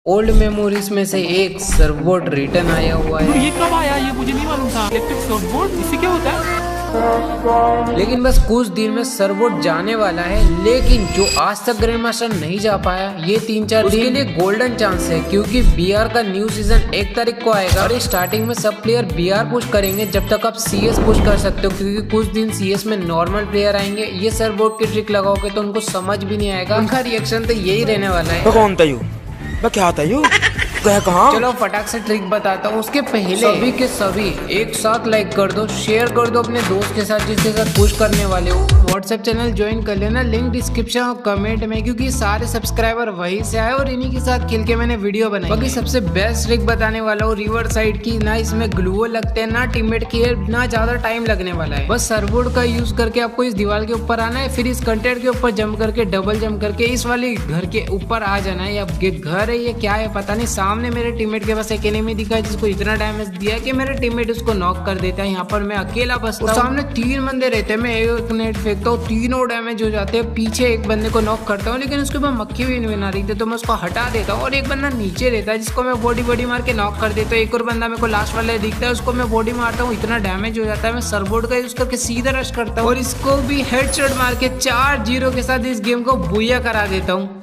Old memories में से एक सर्वबोर्ड रिटर्न आया हुआ तो है। ये कब आया ये मुझे नहीं मालूम था। इलेक्ट्रिक सर्वबोर्ड इससे क्या होता है? लेकिन बस कुछ दिन में सर्वबोर्ड जाने वाला है, लेकिन जो आज तक ग्रैंड मास्टर नहीं जा पाया ये 3-4 दिन के लिए गोल्डन चांस है, क्योंकि बीआर का न्यू सीजन 1 तारीख को आएगा और स्टार्टिंग में सब प्लेयर बीआर पुश करेंगे जब तक आप सीएस पुश कर सकते हो, क्योंकि कुछ दिन सीएस में नॉर्मल प्लेयर आएंगे। ये सर्वबोर्ड की ट्रिक लगाओगे तो उनको समझ भी नहीं आएगा, उनका रिएक्शन तो यही रहने वाला है। तो कौन था यू? मैं क्या था यू? गया कहाँ? चलो फटाक से ट्रिक बताता हूँ। उसके पहले सभी के सभी एक साथ लाइक कर दो, शेयर कर दो अपने दोस्त के साथ जिसके साथ पुश करने वाले हो। व्हाट्सएप चैनल ज्वाइन कर लेना, लिंक डिस्क्रिप्शन और कमेंट में, क्योंकि सारे सब्सक्राइबर वहीं से आए और इन्हीं के साथ खेल के मैंने वीडियो बनाई। बाकी सबसे बेस्ट ट्रिक बताने वाला हूँ रिवर साइड की। ना इसमें ग्लूवो लगते हैं, ना टीममेट की हेल्प, ना ज्यादा टाइम लगने वाला है। बस सर्वबोर्ड का यूज करके आपको इस दीवार के ऊपर आना है, फिर इस कंटेंट के ऊपर जंप करके डबल जंप करके इस वाली घर के ऊपर आ जाना है। अब ये घर है ये क्या है पता नहीं। सामने मेरे टीममेट के पास एक एनिमी दिखा है जिसको इतना डैमेज दिया कि मेरे टीममेट उसको नॉक कर देता है। यहाँ पर मैं अकेला बसता हूँ, सामने 3 बंदे रहते हैं, मैं एक नेट फेंकता हूँ, तीनों डैमेज हो जाते हैं। पीछे एक बंदे को नॉक करता हूँ, लेकिन उसके ऊपर मक्खी भी नहीं बना रही थी तो मैं उसको हटा देता हूँ। और एक बंदा नीचे रहता है जिसको मैं बॉडी मार के नॉक कर देता हूँ। एक और बंदा मेरे को लास्ट वाले दिखता है, उसको मैं बॉडी मारता हूँ, इतना डैमेज हो जाता है। मैं सर्वबोर्ड का यूज करके सीधा रश करता हूँ और इसको भी हेडशॉट मार के 4-0 के साथ इस गेम को बुया करा देता हूँ।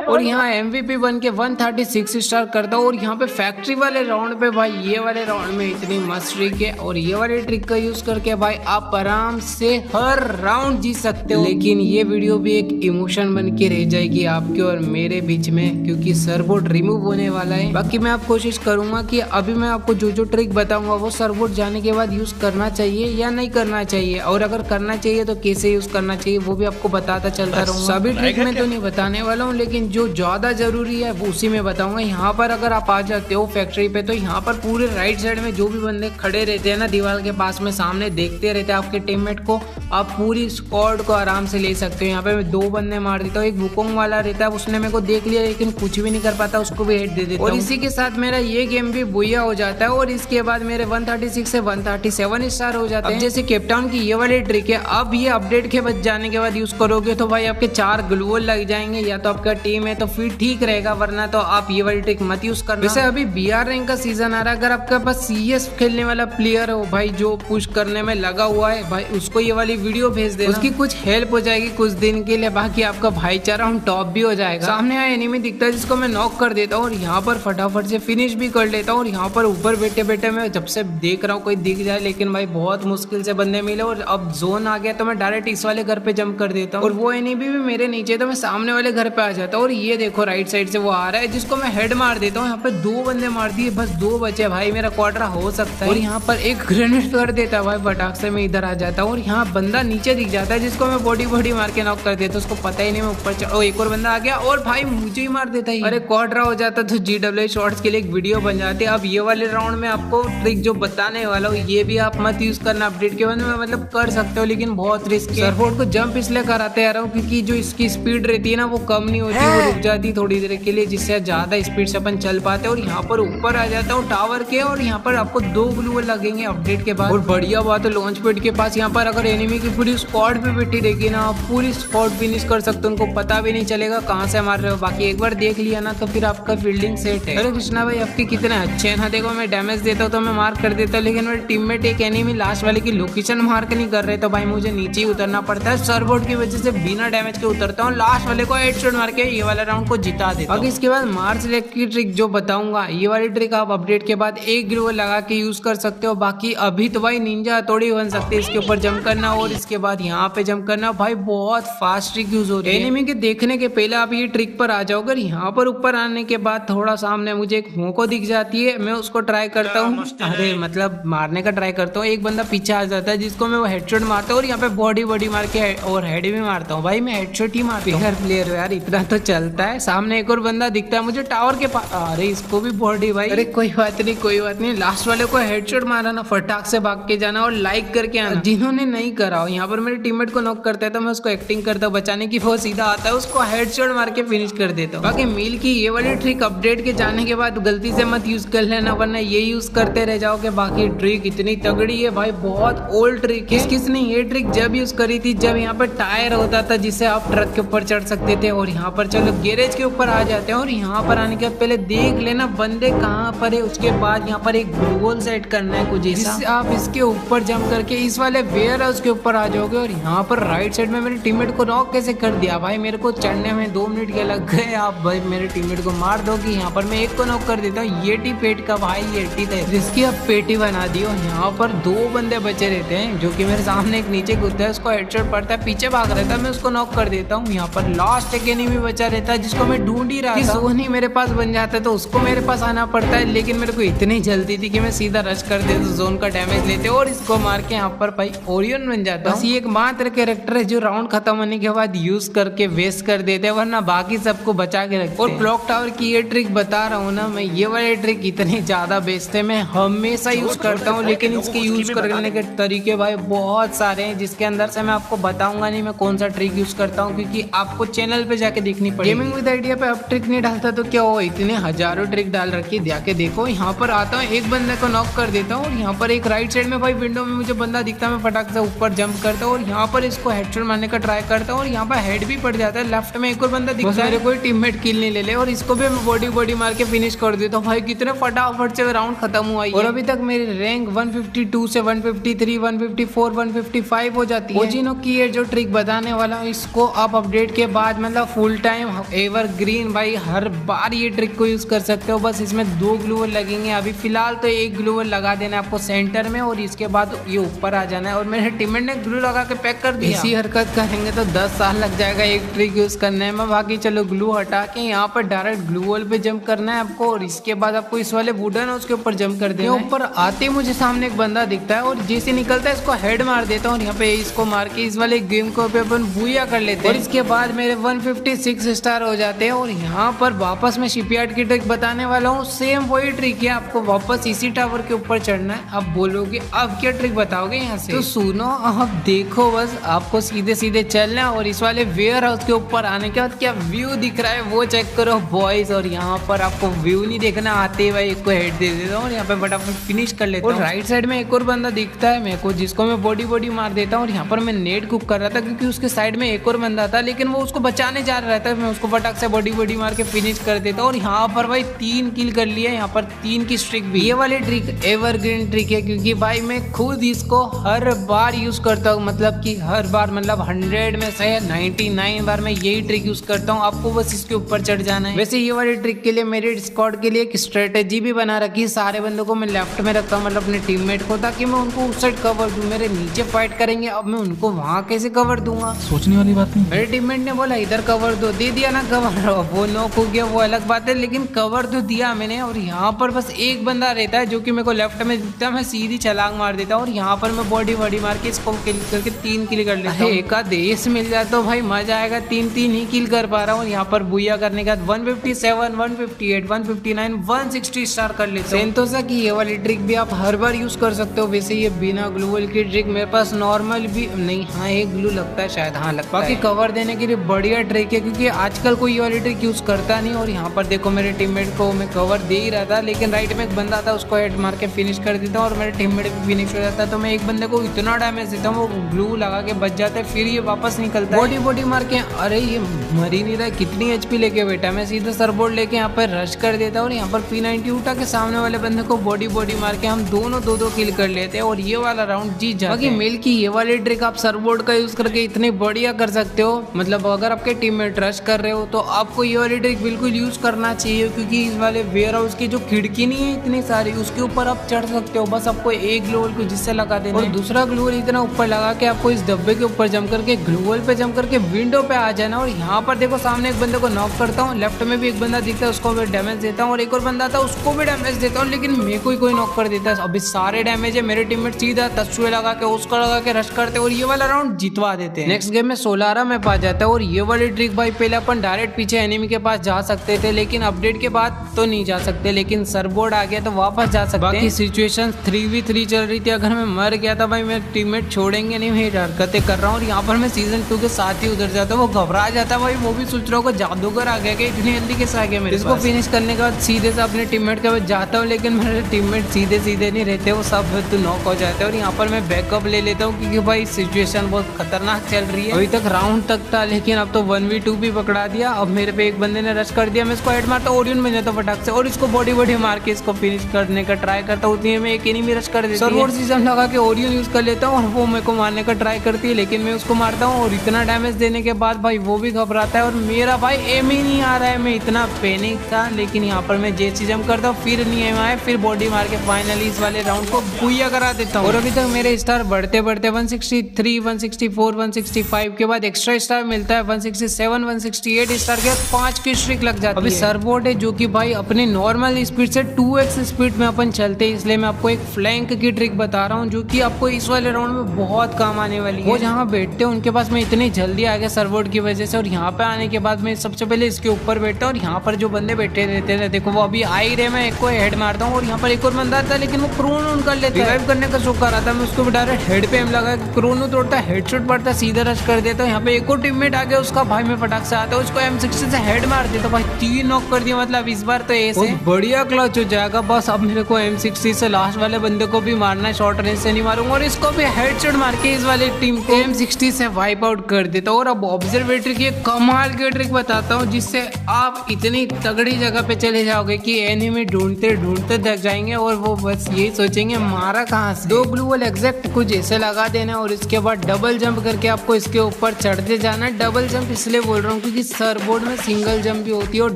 और यहाँ MVP बन के 136 स्टार करता हूँ। और यहाँ पे फैक्ट्री वाले राउंड पे भाई ये वाले राउंड में इतनी मस्त ट्रिक है और ये वाले ट्रिक का यूज करके भाई आप आराम से हर राउंड जीत सकते हो। लेकिन ये वीडियो भी एक इमोशन बन के रह जाएगी आपके और मेरे बीच में, क्योंकि सर्वबोर्ड रिमूव होने वाला है। बाकी मैं आप कोशिश करूंगा कि अभी मैं आपको जो जो ट्रिक बताऊंगा वो सर्वबोर्ड जाने के बाद यूज करना चाहिए या नहीं करना चाहिए, और अगर करना चाहिए तो कैसे यूज करना चाहिए वो भी आपको बताता चलता रहूंगा। सभी ट्रिक में तो नहीं बताने वाला हूँ, लेकिन जो ज्यादा जरूरी है वो उसी में बताऊंगा। यहाँ पर अगर आप आ जाते हो फैक्ट्री पे तो यहाँ पर पूरे राइट साइड में जो भी बंदे खड़े रहते हैं ना दीवार के पास में सामने देखते रहते हैं आपके टीममेट को, आप पूरी स्क्वाड को आराम से ले सकते हो। यहाँ पे मैं 2 बंदे मार देता हूँ। एक वुकोंग वाला रहता है, उसने मेरे को देख लिया लेकिन कुछ भी नहीं कर पाता, उसको भी हेड दे देता हूँ। और इसी के साथ मेरा ये गेम भी बुया हो जाता है और इसके बाद मेरे 136 से 137 स्टार हो जाते हैं। जैसे केपटाउन की ये वाली ट्रिक है, अब ये अपडेट के बच जाने के बाद यूज करोगे तो भाई आपके 4 ग्लूवल लग जाएंगे, या तो आपका टीम है तो फिर ठीक रहेगा, वरना तो आप ये वाली ट्रिक मत यूज करना। वैसे अभी बीआर रैंक का सीजन आ रहा है, अगर आपके पास सीएस खेलने वाला प्लेयर हो भाई जो पुश करने में लगा हुआ है भाई, उसको ये वाली वीडियो भेज देना, उसकी कुछ हेल्प हो जाएगी कुछ दिन के लिए। बाकी आपका भाईचारा हम टॉप भी हो जाएगा। सामने आया एनिमी दिखता है जिसको मैं नॉक कर देता हूँ और यहाँ पर फटाफट से फिनिश भी कर लेता हूँ। और यहाँ पर ऊपर बैठे बैठे मैं जब से देख रहा हूँ कोई दिख जाए, लेकिन भाई बहुत मुश्किल से बंदे मिले और अब जोन आ गया तो मैं डायरेक्ट इस वाले घर पे जंप कर देता हूँ और वो एनिमी भी मेरे नीचे, तो मैं सामने वाले घर पे आ जाता हूँ। और ये देखो राइट साइड से वो आ रहा है जिसको मैं हेड मार देता हूँ। यहाँ पे 2 बंदे मार दिए, बस 2 बचे भाई, मेरा क्वार्टर हो सकता है। और यहाँ पर एक ग्रेनेड कर देता है भाई, फटाक से मैं इधर आ जाता हूँ और यहाँ बंदा नीचे दिख जाता है जिसको मैं बॉडी मार के नॉक कर देता हूँ, उसको पता ही नहीं मैं ऊपर चढ़। एक और बंदा आ गया और भाई मुझे ही मार देता है। अरे क्वार्टर हो जाता तो GW शॉर्ट्स के लिए एक वीडियो बन जाती है। अब ये वाले राउंड में आपको ट्रिक जो बताने वाला हूँ ये भी आप मत यूज करना अपडेट के बाद में, मतलब कर सकते हो लेकिन बहुत रिस्क है। सर्वबोर्ड को जंप इसलिए कराते आ रहा हूँ क्योंकि जो इसकी स्पीड रहती है ना वो कम नहीं होती, वो रुक जाती थोड़ी देर के लिए, जिससे ज्यादा स्पीड से अपन चल पाते हैं। और यहाँ पर ऊपर आ जाता हूँ टावर के और यहाँ पर आपको 2 ग्लूवल लगेंगे अपडेट के बाद। और बढ़िया बात है लॉन्च पैड के पास यहाँ पर अगर एनिमी की पूरी स्क्वाड पे बैठी रहेगी ना, आप पूरी स्क्वाड फिनिश कर सकते हो, उनको पता भी नहीं चलेगा कहाँ से मार रहे हो। बाकी एक बार देख लिया ना तो फिर आपका फील्डिंग सेट है। अरे कृष्णा भाई आपके कितने अच्छे हैं ना, देखो मैं डैमेज देता हूँ तो मैं मार कर देता हूँ, लेकिन मेरे टीममेट एक एनिमी लास्ट वाले की लोकेशन मार्क नहीं कर रहे तो भाई मुझे नीचे ही उतरना पड़ता है। सर्वबोर्ड की वजह से बिना डैमेज के उतरता हूँ, लास्ट वाले को हेडशॉट मार के ये वाला राउंड को जिता देता हूँ। इसके बाद मार्च लेक की ट्रिक जो बताऊंगा, ये वाली ट्रिक आप अपडेट के बाद एक ग्लूवल लगा के यूज कर सकते हो। बाकी अभी तो भाई निंजा हथौड़ी बन सकते हैं, इसके ऊपर जंप करना और इसके बाद यहाँ पे जंप करना, भाई बहुत फास्ट ट्रिक यूज हो रही है। एनिमी के देखने के पहले आप ये ट्रिक पर आ जाओ। अगर यहाँ पर ऊपर आने के बाद थोड़ा सामने मुझे एक मोको दिख जाती है, मैं उसको ट्राई करता हूँ, अरे मतलब मारने का ट्राई करता हूँ। एक बंदा पीछे आ जाता है जिसको मैं वो हेडशॉट मारता हूँ और यहाँ पे बॉडी मार के और हेड भी मारता हूँ। भाई मैं हेडशॉट ही मारता हूँ, प्लेयर यार इतना तो चलता है। सामने एक और बंदा दिखता है मुझे टावर के पास, अरे इसको भी बॉडी भाई, अरे कोई बात नहीं, लास्ट वाले को हेडशॉट मारा ना, फटाक से भाग के जाना और लाइक करके आना जिन्होंने नहीं करा हो। यहाँ पर मेरे टीममेट को नॉक करता है तो मैं उसको एक्टिंग करता हूँ बचाने की, वो सीधा आता है उसको हेडशॉट मार के फिनिश कर देता हूँ। बाकी मील की ये वाली ट्रिक अपडेट के जाने के बाद गलती से मत यूज कर लेना, वरना ये यूज करते रह जाओगे। बाकी ट्रिक इतनी तगड़ी है भाई, बहुत ओल्ड ट्रिक है। किसने ये ट्रिक जब यूज करी थी जब यहाँ पर टायर होता था जिससे आप ट्रक के ऊपर चढ़ सकते थे और यहाँ पर चलो गैरेज के ऊपर आ जाते हैं। और यहाँ पर आने के बाद पहले देख लेना बंदे कहाँ पर है। उसके बाद यहाँ पर एक ग्लू वॉल सेट करना है कुछ ऐसा, आप इसके ऊपर जंप करके इस वाले वेयर हाउस के ऊपर आ जाओगे। और यहाँ पर राइट साइड में मेरे टीममेट को नॉक कैसे कर दिया भाई, मेरे को चढ़ने में 2 मिनट के लग गए। आप भाई मेरे टीममेट को मार दोगे। यहाँ पर मैं एक को नॉक कर देता हूँ। येटी पेट का भाई येटी था जिसकी अब पेटी बना दी। और यहाँ पर 2 बंदे बचे रहते हैं जो कि मेरे सामने एक नीचे कूदता है, उसको हेडशॉट पड़ता है, पीछे भाग रहता है, मैं उसको नॉक कर देता हूँ। यहाँ पर लास्ट एक एनिमी बचा रहता है जिसको मैं ढूंढ ही रहा था। सोनी मेरे पास बन जाता है तो उसको मेरे पास आना पड़ता है, लेकिन मेरे को इतनी जल्दी थी कि मैं सीधा रश कर देता, जोन का डैमेज लेते और इसको मार के यहाँ पर भाई ओरियन बन जाता। बस ये एक मात्र कैरेक्टर है जो राउंड खत्म होने के बाद यूज करके वेस्ट कर देते, वरना बाकी सबको बचा के रखते। और क्लॉक टावर की ये ट्रिक बता रहा हूँ ना मैं, ये वाली ट्रिक इतनी ज्यादा बेस्ट है, मैं हमेशा यूज करता हूँ। लेकिन इसके यूज करने के तरीके भाई बहुत सारे हैं, जिसके अंदर से मैं आपको बताऊंगा नहीं मैं कौन सा ट्रिक यूज करता हूँ, क्योंकि आपको चैनल पे जाके देखनी पड़ेगी। गेमिंग विद आइडिया पे अब ट्रिक नहीं डालता तो क्या हो, इतने हजारों ट्रिक डाल रखी, जाके देखो। यहाँ पर आता हूँ, एक बंदे को नॉक कर देता हूँ। और यहाँ पर एक राइट साइड में भाई विंडो में मुझे बंदा दिखता है, मैं फटाक से ऊपर जंप करता हूँ और यहाँ पर इसको हेडशॉट मारने का ट्राई करता हूँ। और यहाँ पर हेड भी पड़ जाता है। लेफ्ट में एक और बंदा दिखता है, कोई टीममेट किल नहीं ले ले, और इसको भी मैं बॉडी मार के फिनिश कर देता हूँ। भाई कितने फटाफट से राउंड खत्म हुआ। और अभी तक मेरी रैंक 152 से 153, 154, 155 हो जाती है। ओजिनो की ये जो ट्रिक बताने वाला हूँ, इसको आप अपडेट के बाद मतलब फुल टाइम एवरग्रीन भाई हर बार ये ट्रिक को यूज कर सकते हो। बस इसमें 2 ग्लू वॉल लगेंगे। अभी फिलहाल तो एक ग्लू वॉल लगा देना है आपको सेंटर में, और इसके बाद ये ऊपर आ जाना है। और मेरे टीममेट ने ग्लू लगा के पैक कर दिया। इसी हरकत करेंगे तो 10 साल लग जाएगा एक ट्रिक यूज करने में। बाकी चलो ग्लू हटा के यहाँ पर डायरेक्ट ग्लू वॉल पे जंप करना है आपको, और इसके बाद आपको इस वाले वुडन उसके ऊपर जंप कर देना है। ऊपर आते ही मुझे सामने एक बंदा दिखता है, और जैसे निकलता है इसको हेड मार देता हूँ। और यहाँ पे इसको मार के इस वाले गेम को पे अपन बूया कर लेते हैं। और इसके बाद मेरे 156 स्टार हो जाते हैं। और यहाँ पर वापस मैं शिपयार्ड की ट्रिक बताने वाला हूँ। सेम वही ट्रिक है, आपको वापस इसी टावर के ऊपर चढ़ना है। अब बोलोगे अब क्या ट्रिक बताओगे यहाँ से, तो सुनो अब देखो, बस आपको सीधे सीधे चलना है। और इस वाले वेयर हाउस के ऊपर आने के बाद क्या व्यू दिख रहा है वो चेक करो बॉयज। और यहाँ पर आपको व्यू नहीं देखना, आते ही भाई इसको हेड दे देता हूँ और यहाँ पे फटाफट फिनिश कर लेता हूँ। और राइट साइड में एक और बंदा दिखता है मेरे को, जिसको मैं बॉडी मार देता हूँ। और यहाँ पर मैं नेट कुक कर रहा था क्योंकि उसके साइड में एक और बंदा था, लेकिन वो उसको बचाने जा रहा था। मैं उसको फटाक से बॉडी मार के फिनिश कर देता हूँ। और यहाँ पर भाई 3 किल कर लिया। यहाँ पर 3 की स्ट्रिक भी। ये वाली ट्रिक एवरग्रीन ट्रिक है, क्योंकि भाई मैं खुद इसको हर बार यूज करता हूँ, मतलब कि हर बार, मतलब 100 में से 99 बार मैं यही ट्रिक यूज करता हूँ। आपको बस इसके ऊपर चढ़ जाना है। वैसे ये वाली ट्रिक के लिए मेरे स्क्वाड के लिए एक स्ट्रेटेजी भी बना रखी है। सारे बंदों को मैं लेफ्ट में रखता हूँ, मतलब अपने टीममेट को, ताकि मैं उनको उस साइड कवर दूं। मेरे नीचे फाइट करेंगे, अब मैं उनको वहाँ कैसे कवर दूंगा, सोचने वाली बात नहीं। मेरे टीममेट ने बोला इधर कवर दो, दे दिया ना कवर। वो नॉक हो गया वो अलग बात है, लेकिन कवर तो दिया मैंने। और यहाँ पर बस एक बंदा रहता है जो कि मेरे को लेफ्ट में दिखता है, मैं सीधी छलांग मार देता हूँ। और यहाँ पर मैं बॉडी मार के इसको किल करके 3 किल कर लेता हूँ। एक आध एस मिल जाए तो भाई मजा आएगा। 3 ही किल कर पा रहा हूँ। यहाँ पर बुया करने के बाद 157, 158, 159, 160 स्टार कर लेते हैं। सेंटोसा की ये वाली ट्रिक भी आप हर बार यूज कर सकते हो। वैसे ये बिना ग्लू वॉल की ट्रिक मेरे पास नॉर्मल भी नहीं, हाँ एक ग्लू लगता है शायद, हाँ लगता है। बाकी कवर देने के लिए बढ़िया ट्रिक है, क्योंकि आजकल कोई ये वाली ट्रिक यूज करता नहीं। और यहाँ पर देखो मेरे टीममेट को मैं कवर दे ही रहा था, लेकिन राइट में एक बंदा था, उसको हेड मार के फिनिश कर देता हूँ। और मेरे टीममेट भी फिनिश हो जाता है। तो मैं एक बंदे को इतना डैमेज देता हूँ, वो ग्लू लगा के बच जाता है, फिर ये वापस निकलता है बॉडी मार के। अरे ये मर ही नहीं रहा, कितनी HP लेके बैठा। मैं सीधा सरबोर्ड लेके यहाँ पर रश कर देता हूँ। और यहाँ पर P90 उठा के सामने वाले बंदे को बॉडी मार के हम दोनों 2-2 किल कर लेते हैं, और ये वाला राउंड जीत जाते हैं। बाकी मेल की ये वाली ट्रिक आप सरबोर्ड का यूज करके इतनी बढ़िया कर सकते हो। मतलब अगर आपके टीममेट रश कर रहे हो तो आपको ये वाली ट्रिक बिल्कुल यूज करना चाहिए, क्योंकि इस वाले वेयर हाउस की जो खिड़की नहीं है इतनी सारी, उसके ऊपर आप चढ़ सकते हो। बस आपको एक ग्लू वॉल को जिससे लगा देना, और दूसरा ग्लू वॉल इतना ऊपर लगा के आपको इस डब्बे के ऊपर जंप करके ग्लू वॉल पे जंप करके विंडो पे आ जाना। और यहाँ पर देखो सामने एक बंदे को नॉक करता हूँ, लेफ्ट में भी एक बंदा दिखता है, उसको भी डैमेज देता हूँ, और एक और बंदा था उसको भी डैमेज देता हूँ, लेकिन मेरे को कोई नॉक कर देता है। अभी सारे डैमेज है। मेरे टीममेट सीधा तस्वीर लगा के उसको लगा के रश करते और ये वाला राउंड जितवा देते हैं। नेक्स्ट गेम में 16 में पा जाता है। और ये वाली ट्रिक भाई पहले अपन डायरेक्ट पीछे एनिमी के पास जा सकते थे, लेकिन अपडेट के बाद तो नहीं जा सकते, लेकिन सरबोर्ड आ गया तो वापस जा सकते हैं। बाकी सिचुएशन 3v3 चल रही थी। अगर मैं मर गया था भाई मेरे टीममेट छोड़ेंगे नहीं, मैं हरकतें कर रहा हूँ। और यहाँ पर मैं सीजन 2 के साथ ही उधर जाता हूँ, वो घबरा जाता है भाई, वो भी सोच रहा होगा जादूगर आ गया क्या, इतनी जल्दी कैसे आ गया मेरे। इसको फिनिश करने के बाद सीधे से अपने टीममेट के पास जाता हूँ, लेकिन मेरे टीममेट सीधे नहीं रहते, वो सब तो नॉक हो जाते हैं। और यहाँ पर मैं बैकअप ले लेता हूँ, क्योंकि भाई सिचुएशन बहुत खतरनाक चल रही है। अभी तक राउंड तक था, लेकिन अब तो 1v2 2 भी पकड़ा दिया। अब मेरे पे एक बंदे ने रश कर दिया, मैं इसको हेड मारता हूँ, ओरियन बन जाता हूँ फटाक से और इसको बॉडी मार के इसको फिनिश करने का ट्राई करता हूँ। उतनी में एक एनिमी रश कर देती है, सर्वोट सिस्टम लगा के ओरियन यूज कर लेता हूँ और वो मेरे को मारने का ट्राई करती है, लेकिन मैं उसको मारता हूँ और इतना डैमेज देने के बाद भाई वो भी घबराता है और मेरा भाई एम ही नहीं आ रहा है। मैं इतना पैनिक था, लेकिन यहाँ पर मैं जैसे जंप करता हूँ फिर नहीं एम आया, फिर बॉडी मार के फाइनली इस वाले राउंड को बुया करा देता हूँ। और अभी तक मेरे स्टार बढ़ते बढ़ते 163, 164, 165 के बाद एक्स्ट्रा स्टार मिलता है 167, 168 स्टार के 5 की स्ट्रिक लग जाती है। अभी सर्वोट है जो कि भाई अपने नॉर्मल स्पीड से 2x स्पीड में अपन चलते हैं, इसलिए मैं आपको एक फ्लैंक की ट्रिक बता रहा हूँ जो कि आपको इस वाले राउंड में बहुत काम आने वाली है। वो जहाँ बैठते हैं उनके पास मैं इतनी जल्दी आ गया सर्वोट की वजह से, और यहाँ पे आने के बाद मैं सबसे पहले इसके ऊपर बैठता हूँ और यहाँ पर जो बंदे बैठे रहते थे देखो वो अभी आ ही रहे, मैं एक को हेड मारता हूँ और यहाँ पर एक और बंदा था लेकिन वो क्रोन कर लेता है। रिवाइव करने का शौक कर रहा था, मैं उसको डायरेक्ट हेड पे एम लगा, क्रोनो तोड़ता, हेडशॉट पड़ता, सीधा रश कर देता हूँ। यहाँ पे एक और टीममेट आ गया उसका, भाई मैं फटाक से आता हूँ उसको M60 से हेड मार देता, भाई 3 नॉक कर दिया। मतलब इस बार तो ऐसे बढ़िया क्लच हो जाएगा। बस अब मेरे को M60 से लास्ट वाले बंदे को भी मारना है, शॉर्ट रेंज से नहीं मारूंगा और इसको भी हेडशॉट मार के इस वाले टीम को M60 से वाइप आउट कर देता हूँ। और अब ऑब्जर्वेटरी की एक कमाल की ट्रिक बताता हूँ जिससे आप इतनी तगड़ी जगह पे चले जाओगे कि एनिमी ढूंढते ढूंढते थक जाएंगे और वो बस यही सोचेंगे मारा कहाँ से। 2 ग्लू वॉल एग्जैक्ट कुछ ऐसे लगा देना और इसके बाद डबल जंप करके आपको इसके ऊपर चढ़ते जाना है। डबल जंप इसलिए बोल रहा हूँ क्योंकि सर्वोट में सिंगल जंप भी होती है और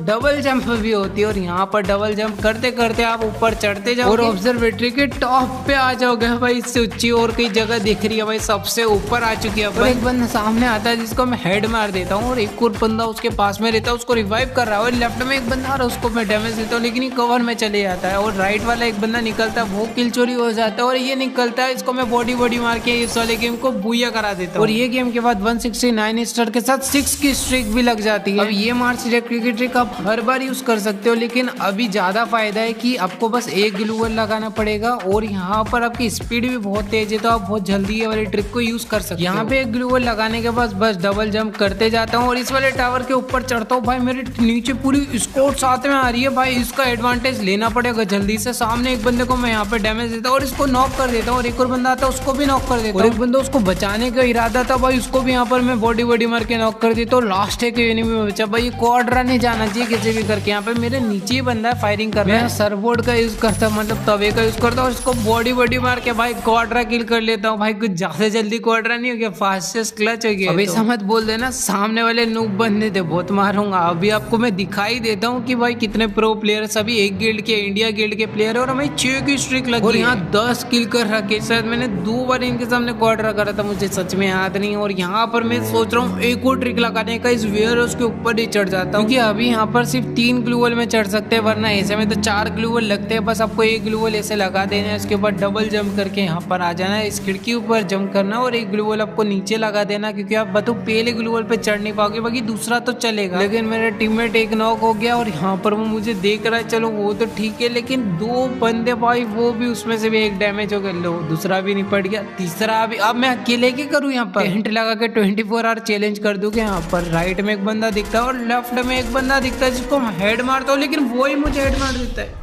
डबल जंप भी होती है, और यहाँ पर डबल जंप करते करते आप ऊपर चढ़ते जाओ और ऑब्जर्वेटरी के टॉप पे आ जाओगे। भाई इससे ऊंची और कई जगह दिख रही है, भाई सबसे ऊपर आ चुकी है। और एक बंदा सामने आता है जिसको मैं हेड मार देता हूँ और एक और बंदा उसके पास में रहता है, उसको रिवाइव कर रहा है और लेफ्ट में एक बंदा आ रहा है उसको मैं डैमेज देता हूँ, लेकिन ये कवर में चले जाता है और राइट वाला एक बंदा निकलता है, वो किल चोरी हो जाता है और ये निकलता है, इसको मैं बॉडी मार के इस वाले गेम को बुया करा देता हूँ। और ये गेम के बाद 169 स्टार के साथ 6 की स्ट्रिक भी लग जाती है। अब ये मार्च की ट्रिक आप हर बार यूज कर सकते हो, लेकिन अभी ज्यादा फायदा है कि आपको बस एक ग्लू वॉल लगाना पड़ेगा और यहाँ पर आपकी स्पीड भी बहुत तेज है तो आप बहुत जल्दी ये वाली ट्रिक को यूज कर सकते हो। यहाँ पे एक ग्लू वॉल लगाने के बाद बस डबल जंप करते जाता हूँ और इस वाले टावर के ऊपर चढ़ता हूँ। भाई मेरे नीचे पूरी स्कोर साथ में आ रही है, भाई इसका एडवांटेज लेना पड़ेगा जल्दी से। सामने एक बंदे को मैं यहाँ पे डैमेज देता हूँ और इसको नॉक कर देता हूँ और एक और बंदा आता है उसको भी नॉक कर देता हूँ और एक बंदा उसको बचाने का इरादा था, भाई उसको भी यहाँ पर मैं बॉडी मार के नॉक कर देता हूँ। लास्ट एक एनिमी में बचा, भाई ये क्वाड्रा नहीं जाना चाहिए किसी भी करके। यहाँ पे मेरे नीचे ही बंदा है फायरिंग कर रहा है, सर्वोट का यूज करता मतलब तवे का यूज करता हूँ, इसको बॉडी मार के भाई क्वाड्रा किल कर लेता हूँ। भाई कुछ ज्यादा जल्दी क्वाड्रा नहीं हो गया, फास्टेस्ट क्लच हो गया। अभी ऐसा मत बोल देना सामने वाले नूब बंदे थे बहुत मारूंगा। अभी आपको मैं दिखाई देता हूँ कि भाई कितने प्रो प्लेयर सभी एक गिल्ड के इंडिया गिल्ड के प्लेयर और हमें 6 की स्ट्रिक लगी और यहाँ 10 किल कर रखे। शायद मैंने 2 बार इनके सामने क्वाड्रा करा था, मुझे सच में याद नहीं। और यहाँ पर मैं सोच रहा हूँ एक और ट्रिक लगाने का, इस वेयर हाउस के ऊपर ही चढ़ जाता हूँ क्योंकि अभी यहाँ पर सिर्फ 3 ग्लू वॉल में चढ़ सकते हैं, वरना ऐसे में तो 4 ग्लू वॉल लगते हैं। बस आपको एक ग्लू वॉल ऐसे लगा देना है, उसके बाद डबल जंप करके यहाँ पर आ जाना है, इस खिड़की ऊपर जंप करना और एक ग्लू वॉल आपको नीचे लगा देना क्योंकि आप बताओ पहले ग्लू वॉल पे चढ़ नहीं पाओगे, बाकी दूसरा तो चलेगा। लेकिन मेरा टीममेट एक नॉक हो गया और यहाँ पर वो मुझे देख रहा है, चलो वो तो ठीक है, लेकिन 2 बंदे भाई वो भी उसमें से भी एक डैमेज हो गया, लो दूसरा भी निपट गया, तीसरा भी। अब मैं अकेले क्या करूँ यहाँ पर, टेंट लगा के 24 आवर चैलेंज कर दूंगा। यहाँ पर राइट में एक बंदा दिखता है और लेफ्ट में एक बंदा दिखता है जिसको मैं हेड मारता हूँ, लेकिन वो ही मुझे हेड मार देता है।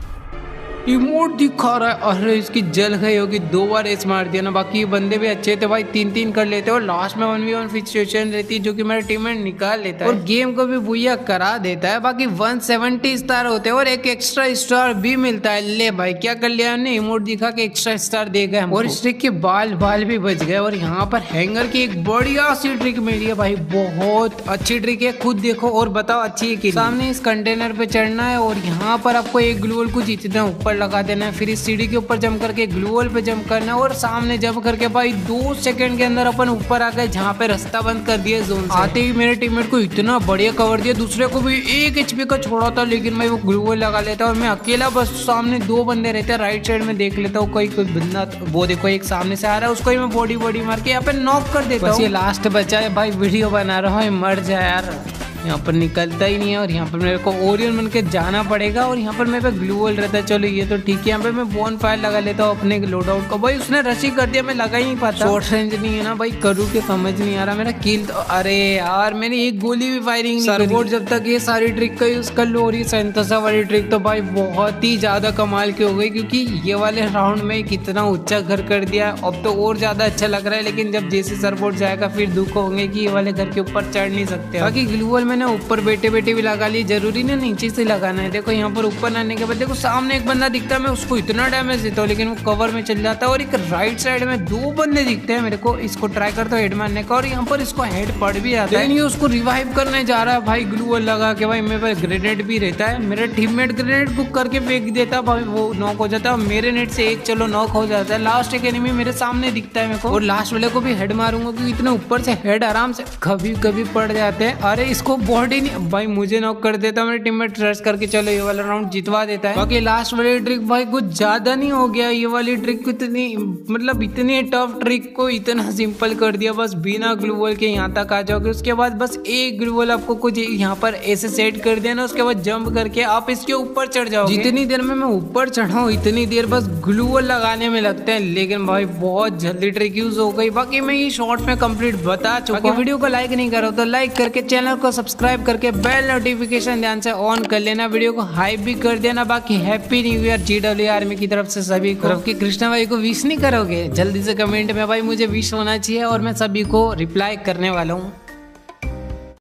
इमोट दिखा रहा है, अरे इसकी जल गई होगी, 2 बार एस मार दिया ना। बाकी बंदे भी अच्छे थे भाई, 3-3 कर लेते और लास्ट में 1v1 सिचुएशन रहती है जो कि मेरा टीममेट निकाल लेता है और गेम को भी बुया करा देता है। बाकी 170 स्टार होते हैं और एक एक्स्ट्रा स्टार भी मिलता है। ले भाई क्या कर लिया हमने, इमोट दिखा के एक्स्ट्रा स्टार दे गए और इस ट्रिक के बाल भी बच गए। और यहाँ पर हैंगर की एक बढ़िया सी ट्रिक मिली है भाई, बहुत अच्छी ट्रिक है, खुद देखो और बताओ अच्छी है कि। सामने इस कंटेनर पे चढ़ना है और यहाँ पर आपको एक ग्लू वॉल कुछ इतना ऊपर लगा देना है, फिर इस सीढ़ी के ऊपर जंप करके ग्लू वॉल पे जंप करना है और सामने जंप करके भाई 2 सेकंड के अंदर अपन ऊपर आ गए जहाँ पे रास्ता बंद कर दिया जोन से। आते ही मेरे टीममेट को इतना बढ़िया कवर दिया, दूसरे को भी 1 HP का छोड़ा था, लेकिन मैं वो ग्लू वॉल लगा लेता और मैं अकेला बस सामने 2 बंदे रहते हैं, राइट साइड में देख लेता हूँ कोई बंदा, वो देखो एक सामने से आ रहा है, उसको ही मैं बॉडी मार के यहाँ पे नॉक कर देता हूँ। ये लास्ट बचा है भाई, वीडियो बना रहा हूँ, मर जाए यार, यहाँ पर निकलता ही नहीं है और यहाँ पर मेरे को ओरियन बन के जाना पड़ेगा और यहाँ पर मेरे पे ग्लू वॉल रहता है। चलो ये तो ठीक है, यहाँ पे मैं बोन फायर लगा लेता हूँ अपने लोड आउट को। भाई उसने रशी कर दिया, मैं लगा ही नहीं पाता, शॉर्ट रेंज नहीं है ना भाई, करूँ के समझ नहीं आ रहा मेरा किल तो। अरे यार मैंने एक गोली भी फायरिंग नहीं करी। जब तक ये सारी ट्रिक का यूज कर लो और ये सेंटोसा वाली ट्रिक तो भाई बहुत ही ज्यादा कमाल की हो गई, क्योंकि ये वाले राउंड में कितना ऊंचा घर कर दिया, अब तो और ज्यादा अच्छा लग रहा है। लेकिन जब जैसे सर्वोट जाएगा फिर दुख होंगे कि ये वाले घर के ऊपर चढ़ नहीं सकते। बाकी ग्लू वॉल मैंने ऊपर बैठे बैठे भी लगा ली, जरूरी नहीं नीचे से लगाना है। देखो यहाँ पर ऊपर आने के बाद देखो सामने एक बंदा दिखता है, मैं उसको इतना डैमेज देता हूँ लेकिन वो कवर में चल जाता है। और एक राइट साइड में 2 बंदे दिखते हैं मेरे को, इसको ट्राई करता हूँ हेड मारने का और यहाँ पर इसको हेड पड़ भी जाता है। ये उसको रिवाइव करने जा रहा है भाई, ग्लू वॉल लगा के। भाई मेरे पास ग्रेनेड भी रहता है, मेरा टीममेट ग्रेनेड बुक करके फेंक देता भाई, वो नॉक हो जाता है। मेरे नेट से एक चलो नॉक हो जाता है। लास्ट एक एनिमी मेरे सामने दिखता है मेरे को, और लास्ट वाले को भी हेड मारूंगा क्योंकि इतने ऊपर से हेड आराम से कभी कभी पड़ जाते हैं। अरे इसको बॉडी नहीं भाई, मुझे नॉक कर देता, मेरे टीममेट रश करके चलो ये वाला राउंड जितवा देता है। बाकी लास्ट वाली ट्रिक भाई कुछ ज्यादा नहीं हो गया, ये वाली ट्रिक इतनी मतलब इतनी टफ ट्रिक को इतना सिंपल कर दिया। बस बिना ग्लू वॉल के यहाँ तक आ जाओगे, उसके बाद बस एक ग्लू वॉल आपको कुछ यहाँ पर ऐसे सेट कर देना, उसके बाद जंप करके आप इसके ऊपर चढ़ जाओगे। जितनी देर में मैं ऊपर चढ़ा हूँ इतनी देर बस ग्लू वॉल लगाने में लगते हैं, लेकिन भाई बहुत जल्दी ट्रिक यूज हो गई। बाकी मैं ये शॉर्ट में कंप्लीट बता चुका हूँ। वीडियो को लाइक नहीं करो तो लाइक करके चैनल को सब्सक्राइब करके बेल नोटिफिकेशन ध्यान से ऑन कर लेना, वीडियो को हाइप भी कर देना। बाकी happy new year GW army की तरफ से सभी को। कि कृष्णा भाई को विश नहीं करोगे? जल्दी से कमेंट में भाई मुझे विश होना चाहिए और मैं सभी को रिप्लाई करने वाला हूँ।